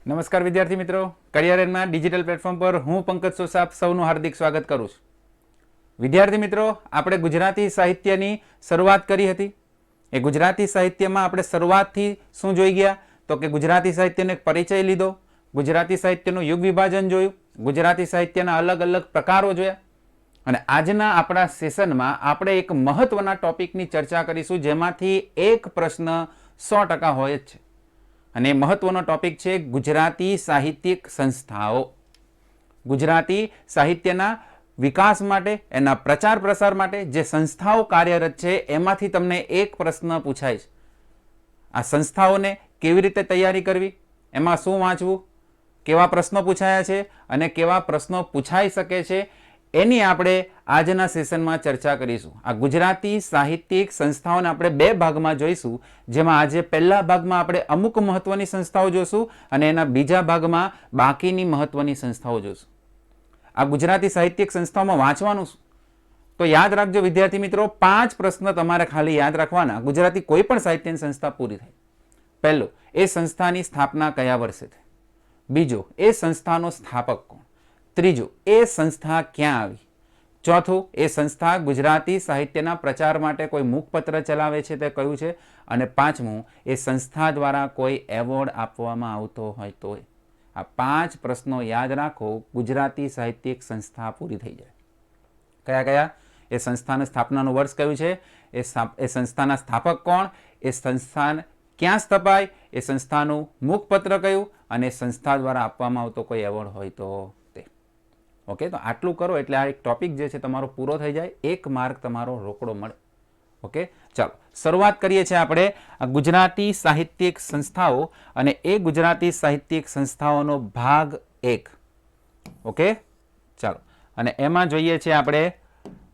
નમસ્કાર વિદ્યાર્થી મિત્રો, કરિયરમાં ડિજિટલ પ્લેટફોર્મ પર હું પંકજ સોસા આપ સૌનું હાર્દિક સ્વાગત કરું છું. વિદ્યાર્થી મિત્રો, આપણે ગુજરાતી સાહિત્યની શરૂઆત કરી હતી. એ ગુજરાતી સાહિત્યમાં આપણે શરૂઆતથી શું જોઈ ગયા તો કે ગુજરાતી સાહિત્યનો એક પરિચય લીધો, ગુજરાતી સાહિત્યનું યુગ વિભાજન જોયું, ગુજરાતી સાહિત્યના અલગ અલગ પ્રકારો જોયા. અને આજના આપણા સેશનમાં આપણે એક મહત્વના ટોપિકની ચર્ચા કરીશું, જેમાંથી એક પ્રશ્ન 100% હોય જ છે. અને મહત્વનો ટોપિક છે ગુજરાતી સાહિત્યિક સંસ્થાઓ. ગુજરાતી સાહિત્યના વિકાસ માટે, એના પ્રચાર પ્રસાર માટે જે સંસ્થાઓ કાર્યરત છે એમાંથી તમને એક પ્રશ્ન પૂછાય છે. આ સંસ્થાઓને કેવી રીતે તૈયારી કરવી, એમાં શું વાંચવું, કેવા પ્રશ્નો પૂછાયા છે અને કેવા પ્રશ્નો પૂછાઈ શકે છે, એની આપણે આજના સેશનમાં ચર્ચા કરીશું. આ ગુજરાતી સાહિત્યિક સંસ્થાઓને આપણે બે ભાગમાં જોઈશું, જેમાં આજે પહેલા ભાગમાં આપણે અમુક મહત્વની સંસ્થાઓ જોઈશું અને એના બીજા ભાગમાં બાકીની મહત્વની સંસ્થાઓ જોઈશું. આ ગુજરાતી સાહિત્યિક સંસ્થાઓમાં વાંચવાનું શું? તો યાદ રાખજો વિદ્યાર્થી મિત્રો, 5 પ્રશ્ન તમારે ખાલી યાદ રાખવાના ગુજરાતી કોઈ પણ સાહિત્યની સંસ્થા પૂરી થાય. પહેલો, એ સંસ્થાની સ્થાપના કયા વર્ષે થઈ? બીજો, એ સંસ્થાનો સ્થાપક કોણ? ત્રીજો, એ સંસ્થા ક્યાં આવી? ચોથું, એ સંસ્થા ગુજરાતી સાહિત્યના પ્રચાર માટે કોઈ મુખપત્ર ચલાવે છે તે કયું છે? અને પાંચમું, એ સંસ્થા દ્વારા કોઈ એવોર્ડ આપવામાં આવતો હોય તો? આ 5 પ્રશ્નો યાદ રાખો, ગુજરાતી સાહિત્યિક સંસ્થા પૂરી થઈ જાય. કયા કયા? એ સંસ્થાની સ્થાપનાનું વર્ષ કયું છે? એ સંસ્થાના સ્થાપક કોણ? એ સંસ્થા ક્યાં સ્થપાય? એ સંસ્થાનું મુખપત્ર કયું? અને સંસ્થા દ્વારા આપવામાં આવતો કોઈ એવોર્ડ હોય તો? ઓકે, તો આટલું કરો એટલે આ એક ટોપિક જે છે તમારો પૂરો થઈ જાય, 1 માર્ક તમારો રોકડો મળે. ઓકે, ચાલો શરૂઆત કરીએ છીએ આપણે આ ગુજરાતી સાહિત્યિક સંસ્થાઓ અને એ ગુજરાતી સાહિત્યિક સંસ્થાઓનો ભાગ 1. ઓકે, ચાલો, અને એમાં જોઈએ છે આપણે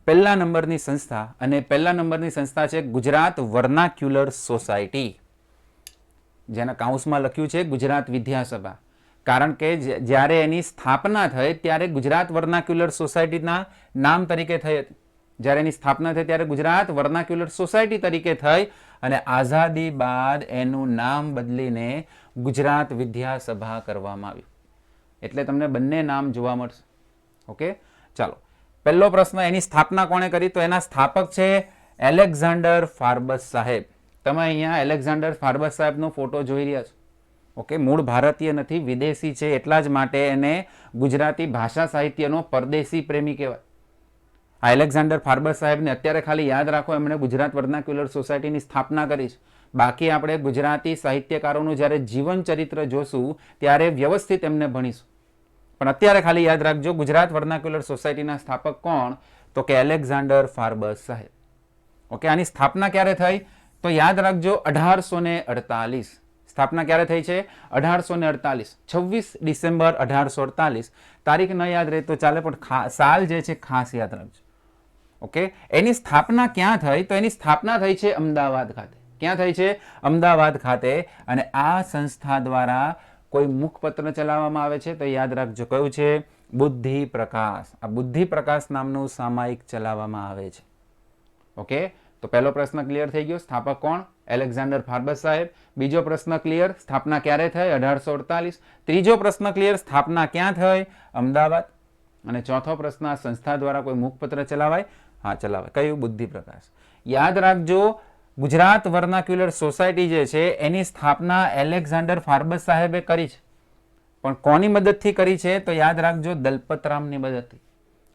પહેલા નંબરની સંસ્થા, અને પહેલા નંબરની સંસ્થા છે ગુજરાત વર્નાક્યુલર સોસાયટી, જેના કાઉન્સમાં લખ્યું છે ગુજરાત વિદ્યાસભા. કારણ કે જ્યારે એની સ્થાપના થઈ ત્યારે ગુજરાત વર્નાક્યુલર સોસાયટીના નામ તરીકે થઈ હતી. જ્યારે એની સ્થાપના થઈ ત્યારે ગુજરાત વર્નાક્યુલર સોસાયટી તરીકે થઈ અને આઝાદી બાદ એનું નામ બદલીને ગુજરાત વિદ્યાસભા કરવામાં આવ્યું. એટલે તમને બંને નામ જોવા મળશે. ઓકે, ચાલો, પહેલો પ્રશ્ન, એની સ્થાપના કોણે કરી? તો એના સ્થાપક છે એલેક્ઝાન્ડર ફાર્બસ સાહેબ. તમે અહીંયા એલેક્ઝાન્ડર ફાર્બસ સાહેબનો ફોટો જોઈ રહ્યા છો. ઓકે, મૂળ ભારતીય નથી, વિદેશી છે, એટલા જ માટે એને ગુજરાતી ભાષા સાહિત્યનો પરદેશી પ્રેમી કહેવાય. આ એલેક્ઝાન્ડર ફાર્બસ સાહેબને અત્યારે ખાલી યાદ રાખો, એમણે ગુજરાત વર્નાક્યુલર સોસાયટીની સ્થાપના કરી છે. બાકી આપણે ગુજરાતી સાહિત્યકારોનું જ્યારે જીવન ચરિત્ર જોશું ત્યારે વ્યવસ્થિત એમને ભણીશું. પણ અત્યારે ખાલી યાદ રાખજો, ગુજરાત વર્નાક્યુલર સોસાયટીના સ્થાપક કોણ? તો કે એલેક્ઝાન્ડર ફાર્બસ સાહેબ. ઓકે, આની સ્થાપના ક્યારે થઈ? તો યાદ રાખજો 1848. સ્થાપના ક્યારે થઈ છે? 1848, 26 ડિસેમ્બર 1848. તારીખ ન યાદ રહે તો ચાલે, પણ સાલ જે છે ખાસ યાદ રાખજો. ઓકે, એની સ્થાપના ક્યાં થઈ? તો એની સ્થાપના થઈ છે અમદાવાદ ખાતે. ક્યાં થઈ છે? અમદાવાદ ખાતે. અને આ સંસ્થા દ્વારા કોઈ મુખપત્ર ચલાવવામાં આવે છે, તો યાદ રાખજો કયું છે? બુદ્ધિ પ્રકાશ. આ બુદ્ધિ પ્રકાશ નામનું સામાયિક ચલાવવામાં આવે છે. ઓકે, તો પહેલો પ્રશ્ન ક્લિયર થઈ ગયો, સ્થાપક કોણ? એલેક્ઝાન્ડર ફાર્બસ સાહેબ. બીજો પ્રશ્ન ક્લિયર, સ્થાપના ક્યારે થઈ? 1848. ત્રીજો પ્રશ્ન ક્લિયર, સ્થાપના ક્યાં થઈ? અમદાવાદ. અને ચોથો પ્રશ્ન, આ સંસ્થા દ્વારા કોઈ મુખપત્ર ચલાવાય? હા, ચલાવાય. કયું? બુદ્ધિ પ્રકાશ. યાદ રાખજો, ગુજરાત વર્નાક્યુલર સોસાયટી જે છે એની સ્થાપના એલેક્ઝાન્ડર ફાર્બસ સાહેબે કરી છે. પણ કોની મદદથી કરી છે? તો યાદ રાખજો, દલપતરામની મદદથી.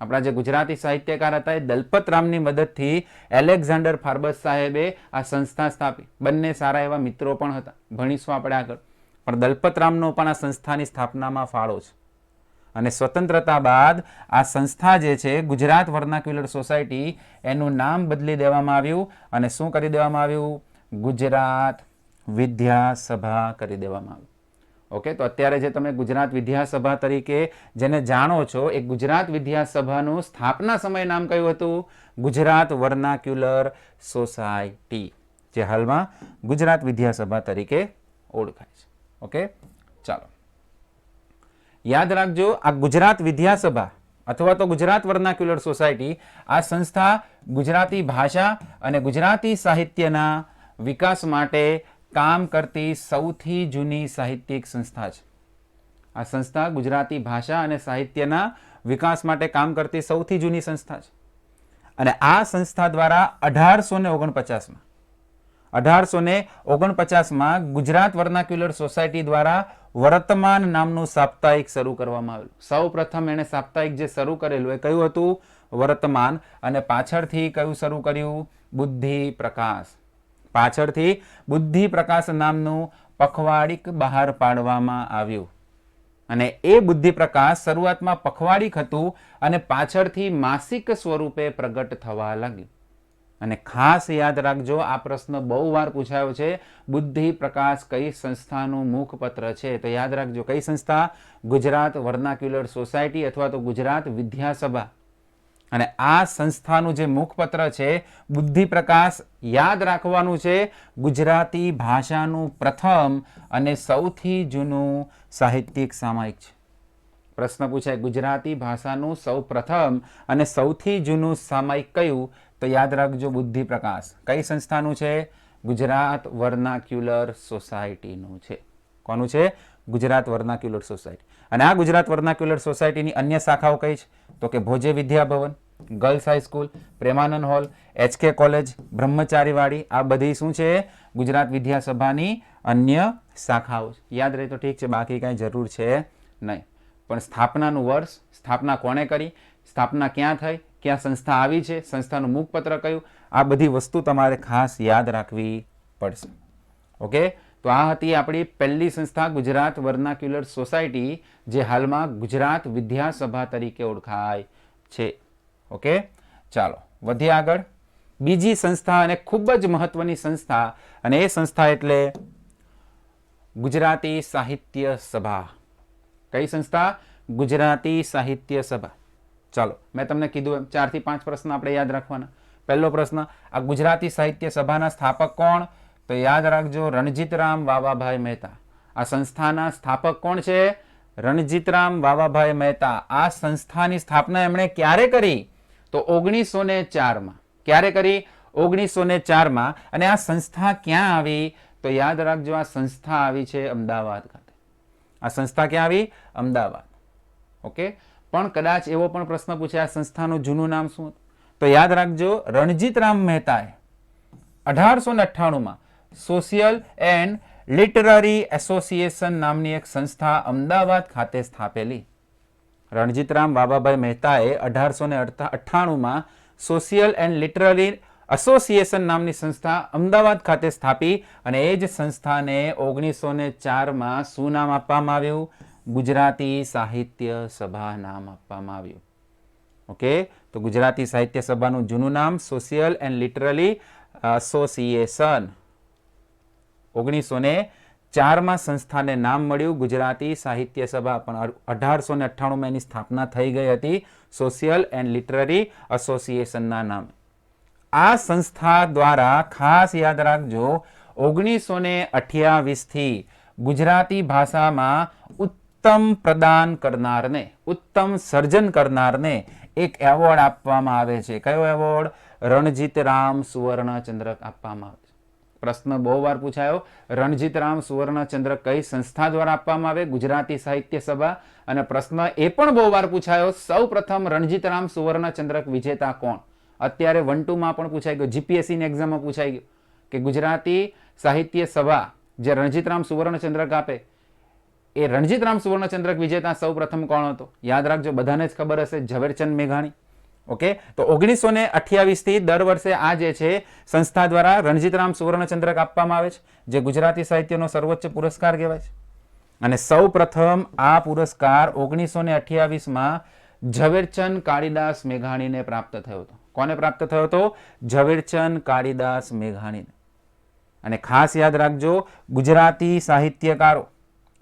આપણા જે ગુજરાતી સાહિત્યકાર હતા એ દલપતરામની મદદથી એલેક્ઝાન્ડર ફાર્બસ સાહેબે આ સંસ્થા સ્થાપી. બંને સારા એવા મિત્રો પણ હતા, ભણીશું આપણે આગળ. પણ દલપતરામનો પણ આ સંસ્થાની સ્થાપનામાં ફાળો છે. અને સ્વતંત્રતા બાદ આ સંસ્થા જે છે ગુજરાત વર્નાક્યુલર સોસાયટી, એનું નામ બદલી દેવામાં આવ્યું અને શું કરી દેવામાં આવ્યું? ગુજરાત વિદ્યાસભા કરી દેવામાં આવ્યું. ઓકે, તો અત્યારે જે તમે ગુજરાત વિદ્યાસભા તરીકે જેને જાણો છો, એ ગુજરાત વિદ્યાસભાનું સ્થાપના સમય નામ કયું હતું? ગુજરાત વર્નાક્યુલર સોસાયટી, જે હાલમાં ગુજરાત વિદ્યાસભા તરીકે ઓળખાય છે. ઓકે, ચાલો યાદ રાખજો, આ ગુજરાત વિદ્યાસભા અથવા તો ગુજરાત વર્નાક્યુલર સોસાયટી, આ સંસ્થા ગુજરાતી ભાષા અને ગુજરાતી સાહિત્યના વિકાસ માટે કામ કરતી સૌથી જૂની સાહિત્યિક સંસ્થા છે. આ સંસ્થા ગુજરાતી ભાષા અને સાહિત્યના વિકાસ માટે કામ કરતી સૌથી જૂની સંસ્થા છે. અને આ સંસ્થા દ્વારા 1849માં ગુજરાત વર્નાક્યુલર સોસાયટી દ્વારા વર્તમાન નામનું સાપ્તાહિક શરૂ કરવામાં આવેલું. સૌ પ્રથમ એણે સાપ્તાહિક જે શરૂ કરેલું એ કયું હતું? વર્તમાન. અને પાછળથી કયું શરૂ કર્યું? બુદ્ધિ પ્રકાશ. પાછળથી બુદ્ધિ પ્રકાશ નામનું પખવાડિક બહાર પાડવામાં આવ્યું. અને એ બુદ્ધિ પ્રકાશ શરૂઆતમાં પખવાડિક હતું અને પાછળથી માસિક સ્વરૂપે પ્રગટ થવા લાગ્યું. અને ખાસ યાદ રાખજો, આ પ્રશ્ન બહુ વાર પૂછાયો છે. બુદ્ધિ પ્રકાશ કઈ સંસ્થાનું મુખપત્ર છે? તો યાદ રાખજો, કઈ સંસ્થા? ગુજરાત વર્નાક્યુલર સોસાયટી અથવા તો ગુજરાત વિદ્યાસભા. અને આ સંસ્થાનું જે મુખપત્ર છે બુદ્ધિ પ્રકાશ, યાદ રાખવાનું છે, ગુજરાતી ભાષાનું પ્રથમ અને સૌથી જૂનું સાહિત્યિક સામાયિક છે. પ્રશ્ન પૂછાય ગુજરાતી ભાષાનું સૌ પ્રથમ અને સૌથી જૂનું સામાયિક કયું? તો યાદ રાખજો બુદ્ધિ પ્રકાશ. કઈ સંસ્થાનું છે? ગુજરાત વર્નાક્યુલર સોસાયટીનું છે. કોનું છે? Gujarat vernacular society. અને આ ગુજરાત વર્નાક્યુલર સોસાયટીની અન્ય શાખાઓ કઈ છે? તો કે Bhoje Vidyabhavan, girls high school, Premanand hall, HK college, Brahmacharivadi, આ બધી શું છે? ગુજરાત વિદ્યાસભાની અન્ય શાખાઓ છે. યાદ રહે તો ઠીક છે, બાકી કાંઈ જરૂર છે નહીં. પણ સ્થાપનાનું વર્ષ, સ્થાપના કોણે કરી, સ્થાપના ક્યાં થઈ, ક્યાં સંસ્થા આવી છે, સંસ્થાનું મુખપત્ર કયું, આ બધી વસ્તુ તમારે ખાસ યાદ રાખવી પડશે. ઓકે, તો આ હતી આપણી પહેલી સંસ્થા ગુજરાત વર્નાક્યુલર સોસાયટી, જે હાલમાં ગુજરાત વિદ્યાસભા તરીકે ઓળખાય છે. ઓકે, ચાલો વધીએ આગળ. બીજી સંસ્થા અને ખૂબ જ મહત્વની સંસ્થા, અને એ સંસ્થા એટલે ગુજરાતી સાહિત્ય સભા. કઈ સંસ્થા? ગુજરાતી સાહિત્ય સભા. ચાલો, મેં તમને કીધું એમ 4 થી 5 પ્રશ્ન આપણે યાદ રાખવાના. પહેલો પ્રશ્ન, આ ગુજરાતી સાહિત્ય સભાના સ્થાપક કોણ? તો યાદ રાખજો રણજીતરામ વાવાભાઈ મહેતા. આ સંસ્થાના સ્થાપક કોણ છે? રણજીતરામ વાવાભાઈ મહેતા. આ સંસ્થાની સ્થાપના એમણે ક્યારે કરી? તો 1904માં. ક્યારે કરી? 1904માં. અને આ સંસ્થા ક્યાં આવી? તો યાદ રાખજો આ સંસ્થા આવી છે અમદાવાદ ખાતે. આ સંસ્થા ક્યાં આવી? અમદાવાદ. ઓકે, પણ કદાચ એવો પણ પ્રશ્ન પૂછે આ સંસ્થાનું જૂનું નામ શું હતું? તો યાદ રાખજો રણજીતરામ મહેતાએ 1898માં સોશિયલ એન્ડ લિટરરી એસોસિએશન નામની એક સંસ્થા અમદાવાદ ખાતે સ્થાપેલી. રણજીતરામ વાવાભાઈ મહેતાએ 1898માં સોશિયલ એન્ડ લિટરરી એસોસિએશન નામની સંસ્થા અમદાવાદ ખાતે સ્થાપી. અને એ જ સંસ્થાને 1904માં શું નામ આપવામાં આવ્યું? ગુજરાતી સાહિત્ય સભા નામ આપવામાં આવ્યું. ઓકે, તો ગુજરાતી સાહિત્ય સભાનું જૂનું નામ સોશિયલ એન્ડ લિટરરી એસોસિએશન. 1904માં સંસ્થાને નામ મળ્યું ગુજરાતી સાહિત્ય સભા, પણ 1898માં એની સ્થાપના થઈ ગઈ હતી સોશિયલ એન્ડ લિટરરી એસોસિએશનના નામે. આ સંસ્થા દ્વારા ખાસ યાદ રાખજો 1928 થી ગુજરાતી ભાષામાં ઉત્તમ પ્રદાન કરનારને, ઉત્તમ સર્જન કરનારને એક એવોર્ડ આપવામાં આવે છે. કયો એવોર્ડ? રણજીતરામ સુવર્ણચંદ્રક આપવામાં આવે છે. પ્રશ્ન બહુ વાર પૂછાયો, રણજીતરામ સુવર્ણચંદ્રક કઈ સંસ્થા દ્વારા આપવામાં આવે? ગુજરાતી સાહિત્ય સભા. અને પ્રશ્ન એ પણ બહુ વાર પૂછાયો, સૌ પ્રથમ રણજીતરામ સુવર્ણચંદ્રક વિજેતા કોણ? અત્યારે 1-2માં પણ પૂછાઈ ગયો, જીપીએસસીની એક્ઝામમાં પૂછાઈ ગયું કે ગુજરાતી સાહિત્ય સભા જે રણજીતરામ સુવર્ણચંદ્રક આપે, એ રણજીતરામ સુવર્ણચંદ્રક વિજેતા સૌ પ્રથમ કોણ હતો? યાદ રાખજો, બધાને જ ખબર હશે, ઝવેરચંદ મેઘાણી. ઓકે, તો 1928 થી દર વર્ષે આ જે છે સંસ્થા દ્વારા રણજીતરામ સુવર્ણચંદ્રક આપવામાં આવે છે, જે ગુજરાતી સાહિત્યનો સર્વોચ્ચ પુરસ્કાર કહેવાય છે. અને સૌ પ્રથમ આ પુરસ્કાર 1928માં ઝવેરચંદ કાળીદાસ મેઘાણીને પ્રાપ્ત થયો હતો. કોને પ્રાપ્ત થયો હતો? ઝવેરચંદ કાળીદાસ મેઘાણીને. અને ખાસ યાદ રાખજો ગુજરાતી સાહિત્યકારો,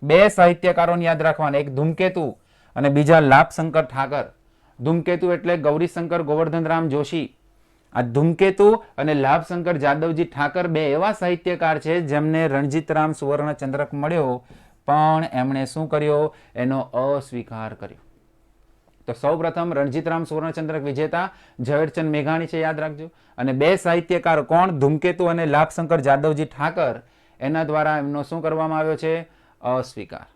2 સાહિત્યકારોને યાદ રાખવાના, એક ધૂમકેતુ અને બીજા લાભશંકર ઠાકર. ધૂમકેતુ એટલે ગૌરીશંકર ગોવર્ધનરામ જોશી. આ ધૂમકેતુ અને લાભશંકર જાદવજી ઠાકર 2 એવા સાહિત્યકાર છે જેમને રણજીતરામ સુવર્ણચંદ્રક મળ્યો, પણ એમણે શું કર્યો? એનો અસ્વીકાર કર્યો. તો સૌ પ્રથમ રણજીતરામ સુવર્ણચંદ્રક વિજેતા ઝવેરચંદ મેઘાણી છે, યાદ રાખજો. અને 2 સાહિત્યકાર કોણ? ધૂમકેતુ અને લાભશંકર જાદવજી ઠાકર. એના દ્વારા એમનો શું કરવામાં આવ્યો છે? અસ્વીકાર.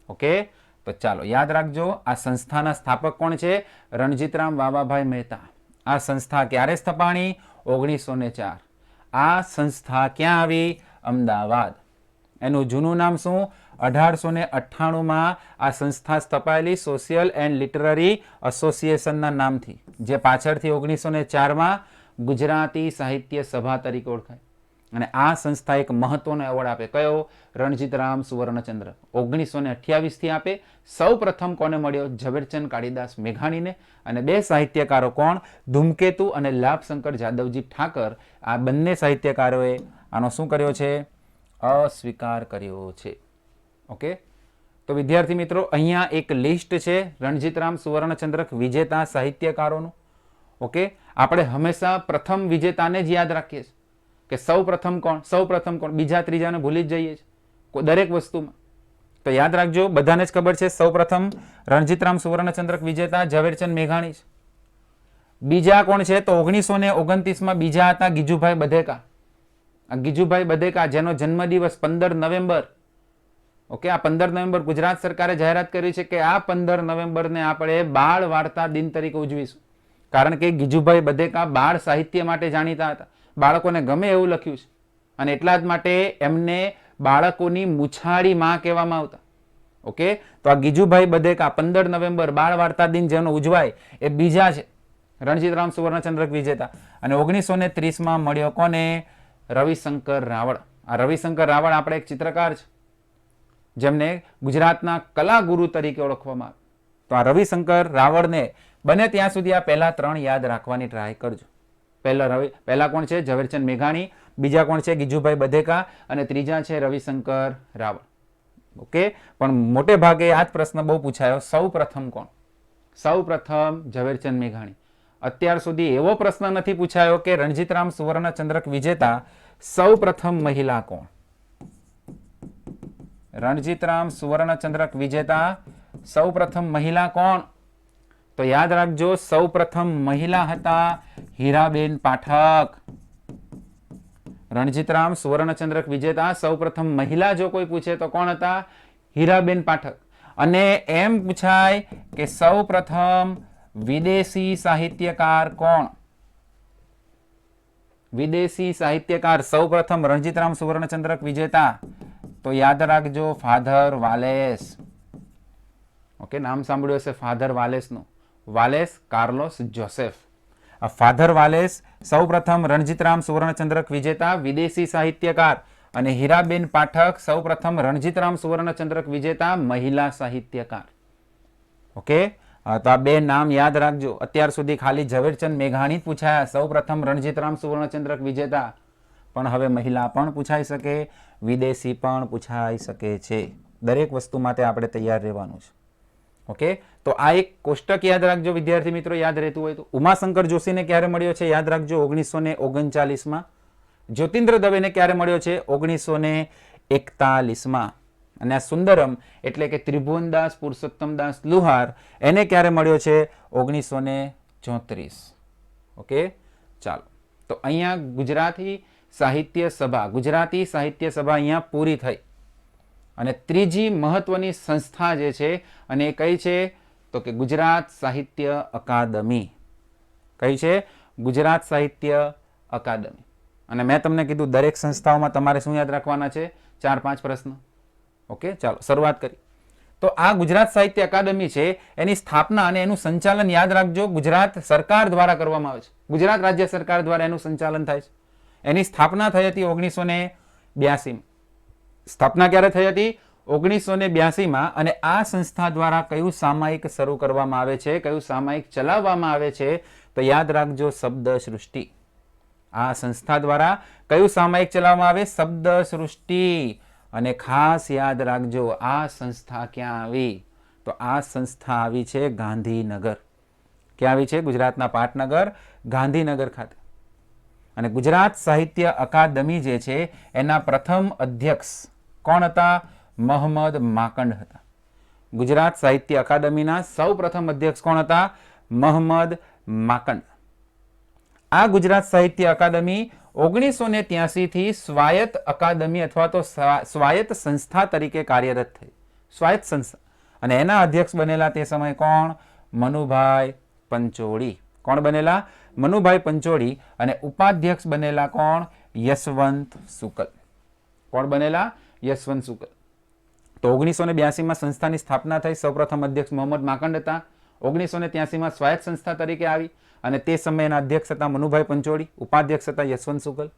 ઓકે, તો ચાલો યાદ રાખજો, આ સંસ્થાના સ્થાપક કોણ છે? રણજીતરામ વાવાભાઈ મહેતા. આ સંસ્થા ક્યારે સ્થપાણી? 1904. આ સંસ્થા ક્યાં આવી? અમદાવાદ. એનું જૂનું નામ શું? 1898માં આ સંસ્થા સ્થપાયેલી સોશિયલ એન્ડ લિટરરી એસોસિએશનના નામથી, જે પાછળથી 1904માં ગુજરાતી સાહિત્ય સભા તરીકે ઓળખાય. અને આ સંસ્થા એક મહત્વનો એવોર્ડ આપે. કયો? રણજીતરામ સુવર્ણચંદ્રક 1928થી આપે. સૌ પ્રથમ કોને મળ્યો? ઝવેરચંદ કાળીદાસ મેઘાણીને. અને બે સાહિત્યકારો કોણ? ધૂમકેતુ અને લાભશંકર જાદવજી ઠાકર. આ બંને સાહિત્યકારોએ આનો શું કર્યો છે? અસ્વીકાર કર્યો છે. ઓકે, તો વિદ્યાર્થી મિત્રો અહીંયા એક લિસ્ટ છે રણજીતરામ સુવર્ણચંદ્રક વિજેતા સાહિત્યકારોનું. ઓકે, આપણે હંમેશા પ્રથમ વિજેતાને જ યાદ રાખીએ છીએ કે સૌ પ્રથમ કોણ, સૌ પ્રથમ કોણ, બીજા ત્રીજાને ભૂલી જ જઈએ છીએ દરેક વસ્તુમાં. તો યાદ રાખજો, બધાને જ ખબર છે સૌ પ્રથમ રણજીતરામ સુવર્ણચંદ્રક વિજેતા ઝવેરચંદ મેઘાણી છે. બીજા કોણ છે? તો 1929માં બીજા હતા ગીજુભાઈ બધેકા. આ ગીજુભાઈ બધેકા જેનો જન્મદિવસ 15 નવેમ્બર. ઓકે, આ 15 નવેમ્બર ગુજરાત સરકારે જાહેરાત કરી છે કે આ 15 નવેમ્બરને આપણે બાળ વાર્તા દિન તરીકે ઉજવીશું. કારણ કે ગીજુભાઈ બધેકા બાળ સાહિત્ય માટે જાણીતા હતા. બાળકોને ગમે એવું લખ્યું છે અને એટલા જ માટે એમને બાળકોની મુછાળી માં કહેવામાં આવતા. ઓકે, તો આ ગીજુભાઈ બધેકા 15 નવેમ્બર બાળ વાર્તા દિન જેનો ઉજવાય એ બીજા છે રણજીતરામ સુવર્ણચંદ્રક વિજેતા. અને 1930માં મળ્યો કોને? રવિશંકર રાવળ. આ રવિશંકર રાવળ આપણે એક ચિત્રકાર છે જેમને ગુજરાતના કલાગુરુ તરીકે ઓળખવામાં આવે. તો આ રવિશંકર રાવળને બને ત્યાં સુધી આ પહેલા 3 યાદ રાખવાની ટ્રાય કરજો. પહેલા કોણ છે? ઝવેરચંદ મેઘાણી. બીજા કોણ છે? ગીજુભાઈ બધેકા. અને ત્રીજા છે રવિશંકર રાવળ. ઓકે, પણ મોટે ભાગે આ જ પ્રશ્ન બહુ પૂછાયો, સૌ પ્રથમ કોણ? સૌ પ્રથમ ઝવેરચંદ મેઘાણી. અત્યાર સુધી એવો પ્રશ્ન નથી પૂછાયો કે રણજીતરામ સુવર્ણચંદ્રક વિજેતા સૌ પ્રથમ મહિલા કોણ? રણજીતરામ સુવર્ણચંદ્રક વિજેતા સૌ પ્રથમ મહિલા કોણ? તો યાદ રાખજો, સૌ પ્રથમ મહિલા હતા હીરાબેન પાઠક. રણજીતરામ સુવર્ણચંદ્રક વિજેતા સૌ પ્રથમ મહિલા જો કોઈ પૂછે તો કોણ હતા? હીરાબેન પાઠક. અને એમ પૂછાય કે સૌ પ્રથમ વિદેશી સાહિત્યકાર કોણ? વિદેશી સાહિત્યકાર સૌ પ્રથમ રણજીતરામ સુવર્ણચંદ્રક વિજેતા. તો યાદ રાખજો, ફાધર વાલેસ. ઓકે, નામ સાંભળ્યું હશે ફાધર વાલેસનું. Valles Carlos Joseph. આ ફાધર વાલેસ સૌ પ્રથમ રણજીતરામ સુવર્ણચંદ્રક વિજેતા વિદેશી સાહિત્યકાર. અને હીરાબેન પાઠક સૌ પ્રથમ રણજીતરામ સુવર્ણચંદ્રક વિજેતા મહિલા સાહિત્યકાર. ઓકે, તો આ બે નામ યાદ રાખજો. અત્યાર સુધી ખાલી ઝવેરચંદ મેઘાણી પૂછાયા, સૌ પ્રથમ રણજીતરામ સુવર્ણચંદ્રક વિજેતા. પણ હવે મહિલા પણ પૂછાઈ શકે, વિદેશી પણ પૂછાઈ શકે છે. દરેક વસ્તુ માટે આપણે તૈયાર રહેવાનું છે. ઓકે, તો આ એક કોષ્ટક યાદ રાખજો વિદ્યાર્થી મિત્રો, યાદ રહેતું હોય તો. ઉમાશંકર જોશીને ક્યારે મળ્યો છે? યાદ રાખજો, 1939માં. જ્યોતિન્દ્ર દવેને ક્યારે મળ્યો છે? 1941માં. અને આ સુંદરમ એટલે કે ત્રિભુવનદાસ પુરુષોત્તમદાસ લુહાર, એને ક્યારે મળ્યો છે? 1934. ઓકે, ચાલો. તો અહીંયા ગુજરાતી સાહિત્ય સભા અહીંયા પૂરી થઈ. અને ત્રીજી મહત્વની સંસ્થા જે છે અને એ કઈ છે? તો કે ગુજરાત સાહિત્ય અકાદમી. કઈ છે? ગુજરાત સાહિત્ય અકાદમી. અને મેં તમને કીધું દરેક સંસ્થાઓમાં તમારે શું યાદ રાખવાના છે? 4-5 પ્રશ્ન. ઓકે, ચાલો શરૂઆત કરી. તો આ ગુજરાત સાહિત્ય અકાદમી છે, એની સ્થાપના અને એનું સંચાલન યાદ રાખજો ગુજરાત સરકાર દ્વારા કરવામાં આવે છે. ગુજરાત રાજ્ય સરકાર દ્વારા એનું સંચાલન થાય છે. એની સ્થાપના થઈ હતી 1982. સ્થાપના ક્યારે થઈ હતી? 1982માં. અને આ સંસ્થા દ્વારા કયું સામાયિક શરૂ કરવામાં આવે છે? કયું સામાયિક ચલાવવામાં આવે છે? તો યાદ રાખજો, શબ્દ સૃષ્ટિ. આ સંસ્થા દ્વારા કયું સામાયિક ચલાવવામાં આવે? શબ્દ સૃષ્ટિ. અને ખાસ યાદ રાખજો, આ સંસ્થા ક્યાં આવી? તો આ સંસ્થા આવી છે ગાંધીનગર. ક્યાં આવી છે? ગુજરાતના પાટનગર ગાંધીનગર ખાતે. અને ગુજરાત સાહિત્ય અકાદમી જે છે એના પ્રથમ અધ્યક્ષ કોણ હતા? મોહમ્મદ માંકડ હતા. ગુજરાત સાહિત્ય અકાદમીના સૌ પ્રથમ અધ્યક્ષ કોણ હતા? મોહમ્મદ માંકડ. આ ગુજરાત સાહિત્ય અકાદમી 1983 થી સ્વાયત્ત અકાદમી અથવા તો સ્વાયત્ત સંસ્થા તરીકે કાર્યરત થઈ. સ્વાયત્ત સંસ્થા. અને એના અધ્યક્ષ બનેલા તે સમયે કોણ? મનુભાઈ પંચોળી. કોણ બનેલા? મનુભાઈ પંચોળી. અને ઉપાધ્યક્ષ બનેલા કોણ? યશવંત શુક્લ. કોણ બનેલા? યશવંત શુક્લ. તો 1982માં સંસ્થાની સ્થાપના થઈ. સૌપ્રથમ અધ્યક્ષ મોહમ્મદ માંકડ હતા. 1983માં સ્વાયત્ત સંસ્થા તરીકે આવી અને તે સમયના અધ્યક્ષ હતા મનુભાઈ પંચોળી, ઉપાધ્યક્ષ હતા યશવંત શુક્લ.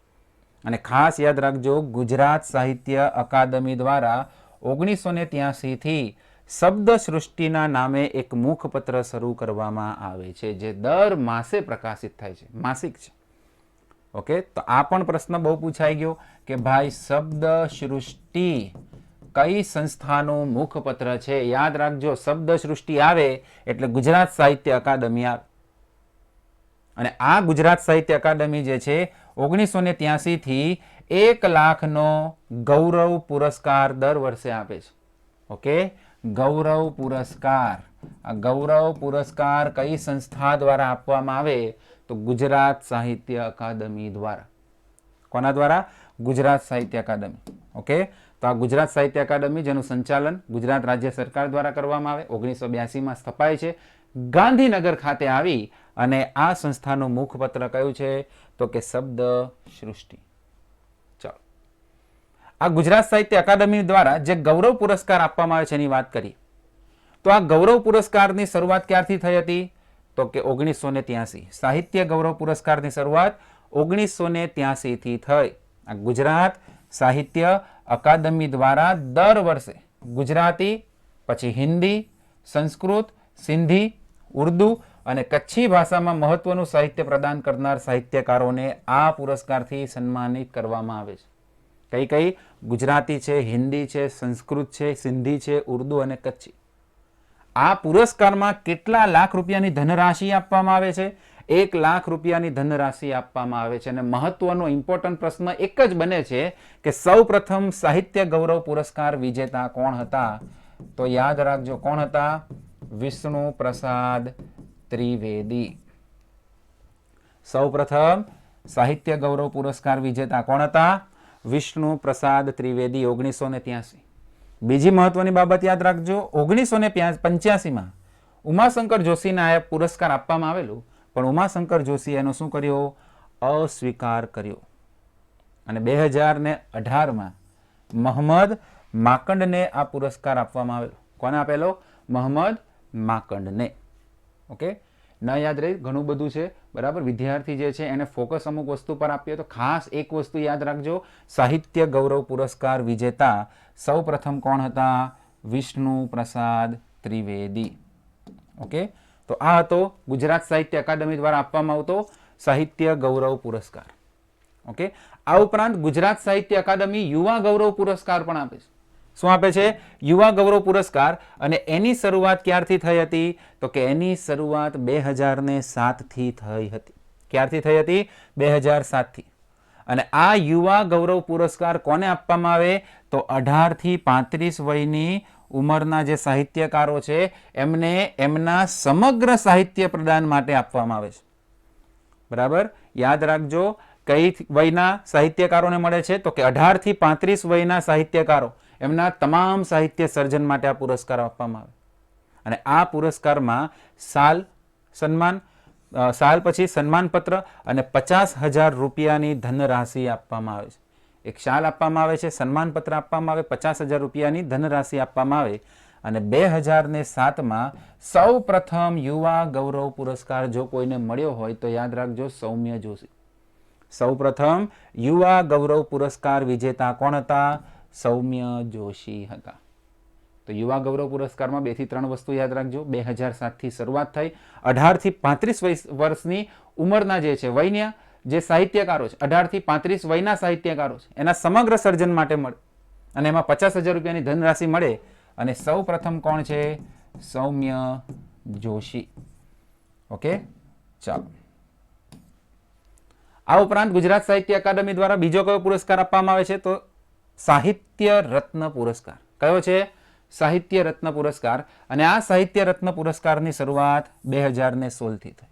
અને ખાસ યાદ રાખજો, ગુજરાત સાહિત્ય અકાદમી દ્વારા 1983 થી શબ્દ સૃષ્ટિના નામે એક મુખપત્ર શરૂ કરવામાં આવે છે, જે દર માસે પ્રકાશિત થાય છે, માસિક છે. ઓકે, તો આ પણ પ્રશ્ન બહુ પૂછાઈ ગયો કે ભાઈ શબ્દ સૃષ્ટિ કઈ સંસ્થાનું મુખપત્ર છે? યાદ રાખજો, શબ્દ સૃષ્ટિ આવે એટલે ગુજરાત સાહિત્ય અકાદમી આવે. અને આ ગુજરાત સાહિત્ય અકાદમી જે છે 1983 થી 1 લાખનો ગૌરવ પુરસ્કાર દર વર્ષે આપે છે. ઓકે, ગૌરવ પુરસ્કાર. આ ગૌરવ પુરસ્કાર કઈ સંસ્થા દ્વારા આપવામાં આવે? તો ગુજરાત સાહિત્ય અકાદમી દ્વારા. કોના દ્વારા? ગુજરાત સાહિત્ય અકાદમી. ઓકે, તો આ ગુજરાત સાહિત્ય અકાદમી જેનું સંચાલન ગુજરાત રાજ્ય સરકાર દ્વારા કરવામાં આવે, 1982માં સ્થપાય છે, ગાંધીનગર ખાતે આવી અને આ સંસ્થાનું મુખપત્ર કયું છે? તો કે શબ્દ સૃષ્ટિ. ચાલો, આ ગુજરાત સાહિત્ય અકાદમી દ્વારા જે ગૌરવ પુરસ્કાર આપવામાં આવે છે એની વાત કરીએ તો આ ગૌરવ પુરસ્કારની શરૂઆત ક્યારથી થઈ હતી? તો કે 1983. સાહિત્ય ગૌરવ પુરસ્કારની શરૂઆત 1983 થી થઈ. આ ગુજરાત સાહિત્ય અકાદમી દ્વારા દર વર્ષે ગુજરાતી, પછી હિન્દી, સંસ્કૃત, સિંધી, ઉર્દુ અને કચ્છી ભાષામાં મહત્વનું સાહિત્ય પ્રદાન કરનાર સાહિત્યકારોને આ પુરસ્કારથી સન્માનિત કરવામાં આવે છે. કઈ કઈ? ગુજરાતી છે, હિન્દી છે, સંસ્કૃત છે, સિંધી છે, ઉર્દુ અને કચ્છી. આ પુરસ્કારમાં કેટલા લાખ રૂપિયાની ધનરાશિ આપવામાં આવે છે? 1 લાખ રૂપિયાની ધનરાશિ આપવામાં આવે છે. અને મહત્વનો ઇમ્પોર્ટન્ટ પ્રશ્ન એક જ બને છે કે સૌ પ્રથમ સાહિત્ય ગૌરવ પુરસ્કાર વિજેતા કોણ હતા? તો યાદ રાખજો, કોણ હતા? વિષ્ણુ પ્રસાદ ત્રિવેદી. સૌ પ્રથમ સાહિત્ય ગૌરવ પુરસ્કાર વિજેતા કોણ હતા? વિષ્ણુ પ્રસાદ ત્રિવેદી, 1983. બીજી મહત્વની બાબત યાદ રાખજો, 1985માં ઉમાશંકર જોશીને આ પુરસ્કાર આપવામાં આવેલું, પણ ઉમાશંકર જોશી એનો શું કર્યો? અસ્વીકાર કર્યો. અને 2018માં મોહમ્મદ માંકડને આ પુરસ્કાર આપવામાં આવેલો. કોને આપેલો? મોહમ્મદ માંકડને. ઓકે, ન યાદ રહી, ઘણું બધું છે, બરાબર. વિદ્યાર્થી જે છે એને ફોકસ અમુક વસ્તુ પર આપીએ તો ખાસ એક વસ્તુ યાદ રાખજો, સાહિત્ય ગૌરવ પુરસ્કાર વિજેતા સૌ પ્રથમ કોણ હતા? વિષ્ણુ પ્રસાદ ત્રિવેદી. ઓકે, તો આ હતો ગુજરાત સાહિત્ય અકાદમી દ્વારા આપવામાં આવતો સાહિત્ય ગૌરવ પુરસ્કાર. ઓકે, આ ઉપરાંત ગુજરાત સાહિત્ય અકાદમી યુવા ગૌરવ પુરસ્કાર પણ આપે છે. શું આપે છે? યુવા ગૌરવ પુરસ્કાર. અને એની શરૂઆત ક્યારથી થઈ હતી? તો કે એની શરૂઆત 2007 થી થઈ હતી. ક્યારથી થઈ હતી? 2007 થી. અને આ યુવા ગૌરવ પુરસ્કાર કોને આપવામાં આવે? તો 18 થી 35 વયની ઉંમરના જે સાહિત્યકારો છે એમને એમના સમગ્ર સાહિત્ય પ્રદાન માટે આપવામાં આવે છે. બરાબર, યાદ રાખજો, કઈ વયના સાહિત્યકારોને મળે છે? તો કે 18 થી 35 વયના સાહિત્યકારો, એમના તમામ સાહિત્ય સર્જન માટે આ પુરસ્કાર આપવામાં આવે. અને આ પુરસ્કારમાં સાલ પછી સન્માનપત્ર અને 50,000 રૂપિયાની ધનરાશિ આપવામાં આવે છે. એક શાલ આપવામાં આવે છે, સન્માનપત્ર આપવામાં આવે, 50,000 રૂપિયાની ધનરાશિ આપવામાં આવે. અને 2007માં સૌ પ્રથમ યુવા ગૌરવ પુરસ્કાર જો કોઈને મળ્યો હોય તો યાદ રાખજો, સૌમ્ય જોશી. સૌ પ્રથમ યુવા ગૌરવ પુરસ્કાર વિજેતા કોણ હતા? સૌમ્ય જોશી હતા. તો યુવા ગૌરવ પુરસ્કારમાં 2 થી 3 વસ્તુ યાદ રાખજો. 2007 થી શરૂઆત થઈ. 18 થી 35 વર્ષની ઉંમરના જે છે વયના જે સાહિત્યકારો છે, 18 થી 35 વયના સાહિત્યકારો છે, એના સમગ્ર સર્જન માટે મળે અને એમાં 50,000 રૂપિયાની ધનરાશિ મળે. અને સૌ પ્રથમ કોણ છે? સૌમ્ય જોશી. ઓકે, ચાલો. આ ઉપરાંત ગુજરાત સાહિત્ય અકાદમી દ્વારા બીજો કયો પુરસ્કાર આપવામાં આવે છે? તો સાહિત્ય રત્ન પુરસ્કાર. કયો છે? સાહિત્ય રત્ન પુરસ્કાર. અને આ સાહિત્ય રત્ન પુરસ્કારની શરૂઆત 2016 થી થઈ.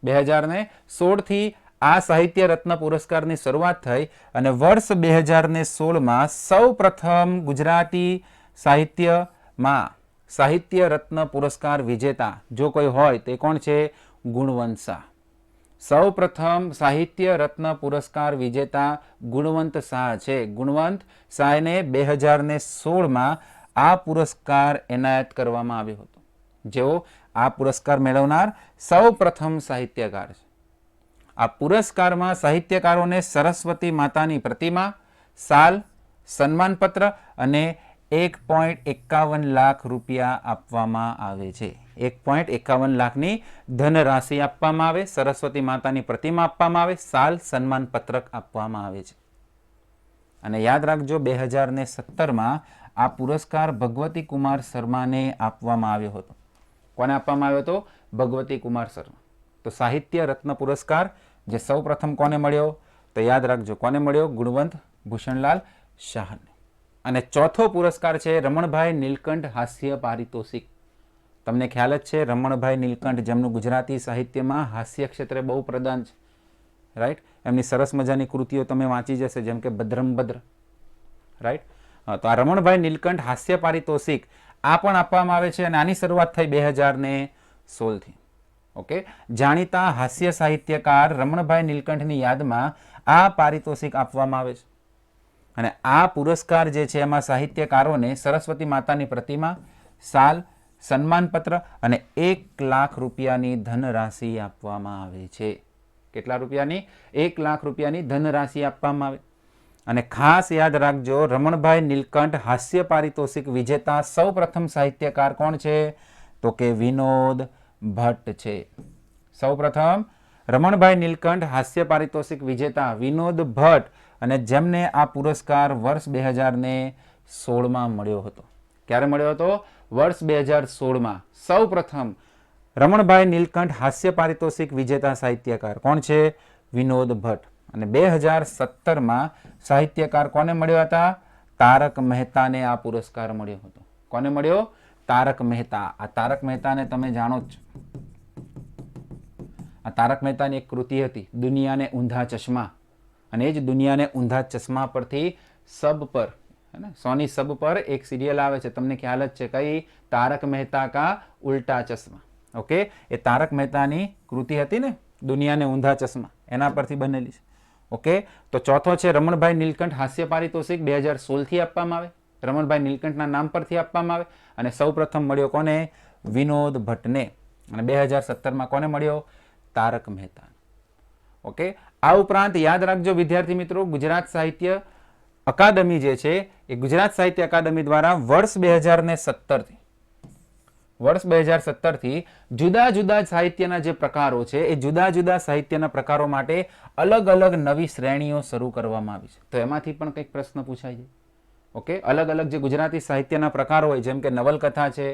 2016 થી આ સાહિત્ય રત્ન પુરસ્કારની શરૂઆત થઈ અને વર્ષ 2016માં સૌ પ્રથમ ગુજરાતી સાહિત્યમાં સાહિત્ય રત્ન પુરસ્કાર વિજેતા જો કોઈ હોય તે કોણ છે? ગુણવંત શાહ. સૌ પ્રથમ સાહિત્ય રત્ન પુરસ્કાર વિજેતા ગુણવંત શાહ છે. ગુણવંત શાહને 2016માં આ પુરસ્કાર એનાયત કરવામાં આવ્યો હતો. જેઓ આ પુરસ્કાર મેળવનાર સૌ પ્રથમ સાહિત્યકાર છે. આ પુરસ્કારમાં સાહિત્યકારોને સરસ્વતી માતાની પ્રતિમા, શાલ, સન્માનપત્ર અને 1.51 લાખ રૂપિયા આપવામાં આવે છે. 1.51 લાખની ધનરાશિ આપવામાં આવે, સરસ્વતી માતાની પ્રતિમા આપવામાં આવે, શાલ, સન્માન પત્રક આપવામાં આવે છે. અને યાદ રાખજો 2017માં આ પુરસ્કાર ભગવતી કુમાર શર્માને આપવામાં આવ્યો હતો. કોને આપવામાં આવ્યો હતો? ભગવતી કુમાર શર્મા. તો સાહિત્ય રત્ન પુરસ્કાર જે સૌ પ્રથમ કોને મળ્યો? તો યાદ રાખજો કોને મળ્યો? ગુણવંત ભૂષણલાલ શાહને. અને ચોથો પુરસ્કાર છે રમણભાઈ નીલકંઠ હાસ્ય પારિતોષિક. તમને ખ્યાલ જ છે રમણભાઈ નીલકંઠ જેમનું ગુજરાતી સાહિત્યમાં હાસ્ય ક્ષેત્રે બહુ પ્રદાન છે, રાઈટ. એમની સરસ મજાની કૃતિઓ તમે વાંચી જશે, જેમ કે ભદ્રમ ભદ્ર, રાઈટ. તો આ રમણભાઈ નીલકંઠ હાસ્ય પારિતોષિક આ પણ આપવામાં આવે છે અને આની શરૂઆત થઈ 2016થી. ઓકે, જાણીતા હાસ્ય સાહિત્યકાર રમણભાઈ નીલકંઠની યાદમાં આ પારિતોષિક આપવામાં આવે છે. અને આ પુરસ્કાર જે છે એમાં સાહિત્યકારોને સરસ્વતી માતાની પ્રતિમા, શાલ, સન્માનપત્ર અને 1 લાખ રૂપિયાની ધનરાશિ આપવામાં આવે છે. કેટલા રૂપિયાની? 1 લાખ રૂપિયાની ધનરાશિ આપવામાં આવે. અને ખાસ યાદ રાખજો રમણભાઈ નીલકંઠ હાસ્ય પારિતોષિક વિજેતા સૌ પ્રથમ સાહિત્યકાર કોણ છે? તો કે વિનોદ ભટ્ટ છે. સૌ પ્રથમ રમણભાઈ નીલકંઠ હાસ્ય પારિતોષિક વિજેતા વિનોદ ભટ્ટ, અને જેમને આ પુરસ્કાર વર્ષ 2016માં મળ્યો હતો. ક્યારે મળ્યો હતો? વર્ષ 2016માં. સૌ પ્રથમ રમણભાઈ નીલકંઠ હાસ્ય પારિતોષિક વિજેતા સાહિત્યકાર કોણ છે? વિનોદ ભટ્ટ. અને 2017માં સાહિત્યકાર કોને મળ્યા હતા? તારક મહેતાને આ પુરસ્કાર મળ્યો હતો. કોને મળ્યો? તારક મહેતા. આ તારક મહેતાને તમે જાણો જ છો. આ તારક મહેતાની એક કૃતિ હતી દુનિયાને ઊંધા ચશ્મા, અને એ જ દુનિયાને ઊંધા ચશ્મા પરથી સબ પર, है ना, સોની સબ પર એક સિરિયલ આવે છે, તમને ખ્યાલ જ છે કઈ? તારક મહેતા કા ઉલ્ટા ચશ્મા. ઓકે, એ તારક મહેતાની કૃતિ હતી ને દુનિયાને ઊંધા ચશ્મા, એના પરથી બનેલી છે. ઓકે, તો ચોથો છે રમણભાઈ નીલકંઠ હાસ્ય પારિતોષિક 2016થી આપવામાં આવે, રમણભાઈ નીલકંઠના નામ પરથી આપવામાં આવે. અને સૌ પ્રથમ મળ્યો કોને? વિનોદ ભટ્ટને. અને 2017માં કોને મળ્યો? તારક મહેતા. ઓકે, આ ઉપરાંત યાદ રાખજો વિદ્યાર્થી મિત્રો, ગુજરાત સાહિત્ય અકાદમી જે છે એ ગુજરાત સાહિત્ય અકાદમી દ્વારા વર્ષ 2017થી જુદા જુદા સાહિત્યના જે પ્રકારો છે એ જુદા જુદા સાહિત્યના પ્રકારો માટે અલગ અલગ નવી શ્રેણીઓ શરૂ કરવામાં આવી છે. તો એમાંથી પણ કંઈક પ્રશ્ન પૂછાય છે. ઓકે, અલગ અલગ જે ગુજરાતી સાહિત્યના પ્રકારો હોય, જેમ કે નવલકથા છે,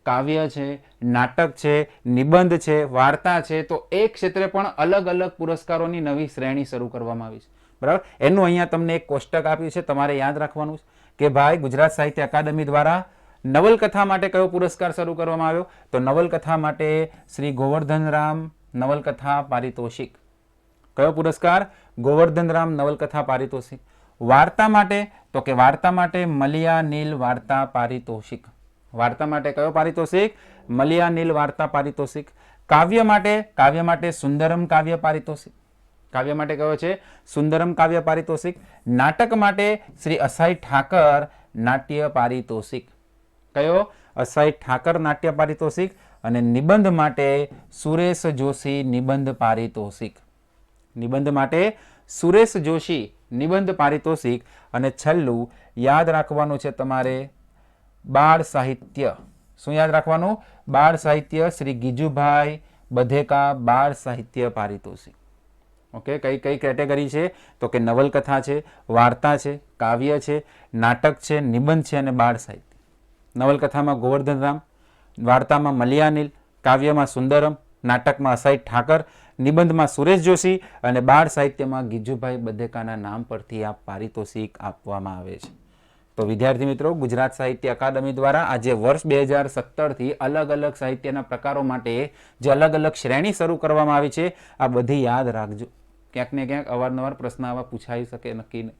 કાવ્ય છે, નાટક છે, નિબંધ છે, વાર્તા છે, તો એ ક્ષેત્રે પણ અલગ અલગ પુરસ્કારોની નવી શ્રેણી શરૂ કરવામાં આવી છે. બરાબર, એનું અહીંયા તમને એક કોષ્ટક આપ્યું છે, તમારે યાદ રાખવાનું છે કે ભાઈ ગુજરાત સાહિત્ય અકાદમી દ્વારા નવલકથા માટે કયો પુરસ્કાર શરૂ કરવામાં આવ્યો? તો નવલકથા માટે શ્રી ગોવર્ધનરામ નવલકથા પારિતોષિક. કયો પુરસ્કાર? ગોવર્ધનરામ નવલકથા પારિતોષિક. વાર્તા માટે તો કે વાર્તા માટે મલિયા નીલ વાર્તા પારિતોષિક. વાર્તા માટે કયો પારિતોષિક? મલિયા નીલ વાર્તા પારિતોષિક. કાવ્ય માટે સુંદરમ કાવ્ય પારિતોષિક. કાવ્ય માટે કયો છે? સુંદરમ કાવ્ય પારિતોષિક. નાટક માટે શ્રી અસાઈ ઠાકર નાટ્ય પારિતોષિક. કયો? અસાઈ ઠાકર નાટ્ય પારિતોષિક. અને નિબંધ માટે સુરેશ જોશી નિબંધ પારિતોષિક. નિબંધ માટે સુરેશ જોશી નિબંધ પારિતોષિક. અને છેલ્લું યાદ રાખવાનું છે તમારે બાળ સાહિત્ય. શું યાદ રાખવાનું? બાળ સાહિત્ય શ્રી ગીજુભાઈ બધેકા બાળ સાહિત્ય પારિતોષિક. ઓકે, કઈ કઈ કેટેગરી છે? તો કે નવલકથા છે, વાર્તા છે, કાવ્ય છે, નાટક છે, નિબંધ છે અને બાળ સાહિત્ય. નવલકથામાં ગોવર્ધનરામ, વાર્તામાં મલિયાનીલ, કાવ્યમાં સુંદરમ, નાટકમાં અસાઈ ઠાકર, નિબંધમાં સુરેશ જોશી અને બાળ સાહિત્યમાં ગીજુભાઈ બધેકાના નામ પરથી આ પારિતોષિક આપવામાં આવે છે. તો વિદ્યાર્થી મિત્રો, ગુજરાત સાહિત્ય અકાદમી દ્વારા આજે વર્ષ 2017થી અલગ અલગ સાહિત્યના પ્રકારો માટે જે અલગ અલગ શ્રેણી શરૂ કરવામાં આવી છે, આ બધી યાદ રાખજો. ક્યાંક ને ક્યાંક અવારનવાર પ્રશ્ન આવા પૂછાઈ શકે, નક્કી નહીં,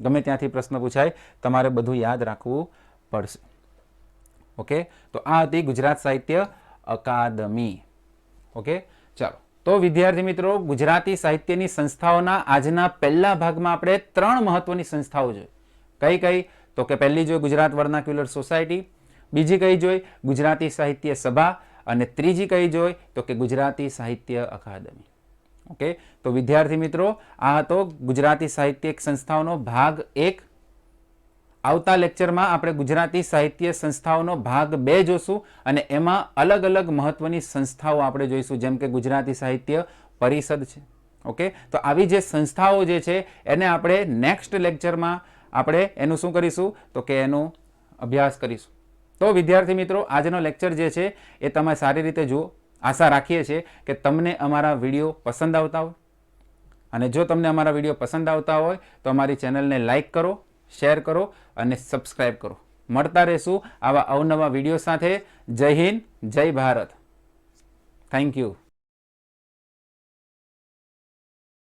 ગમે ત્યાંથી પ્રશ્ન પૂછાય, તમારે બધું યાદ રાખવું પડશે. ઓકે, તો આ હતી ગુજરાત સાહિત્ય અકાદમી. ઓકે, ચાલો. તો વિદ્યાર્થી મિત્રો, ગુજરાતી સાહિત્યની સંસ્થાઓના આજના પહેલા ભાગમાં આપણે 3 મહત્વની સંસ્થાઓ જોઈ. કઈ કઈ? તો કે પહેલી જોઈ ગુજરાત વર્નાક્યુલર સોસાયટી, બીજી કઈ જોઈ ગુજરાતી સાહિત્ય સભા, અને ત્રીજી કઈ જોઈ તો કે ગુજરાતી સાહિત્ય અકાદમી. ઓકે, તો વિદ્યાર્થી મિત્રો, આ હતો ગુજરાતી સાહિત્ય સંસ્થાઓનો ભાગ 1. આવતા લેક્ચરમાં આપણે ગુજરાતી સાહિત્ય સંસ્થાઓનો ભાગ 2 જોશું, અને એમાં અલગ અલગ મહત્વની સંસ્થાઓ આપણે જોઈશું, જેમ કે ગુજરાતી સાહિત્ય પરિષદ છે. ઓકે, તો આવી જે સંસ્થાઓ જે છે એને આપણે નેક્સ્ટ લેક્ચરમાં આપણે એનું શું કરીશું તો કે એનો અભ્યાસ કરીશું. તો વિદ્યાર્થી મિત્રો, આજનો લેક્ચર જે છે એ તમે સારી રીતે જુઓ. આશા રાખીએ છીએ કે તમને અમારા વિડીયો પસંદ આવતા હોય, અને જો તમને અમારા વિડીયો પસંદ આવતા હોય તો અમારી ચેનલને લાઇક કરો, શેર કરો અને સબસ્ક્રાઈબ કરો. મળતા રહેશું આવા અવનવા વિડીયો સાથે. જય હિન્દ, જય ભારત. Thank you.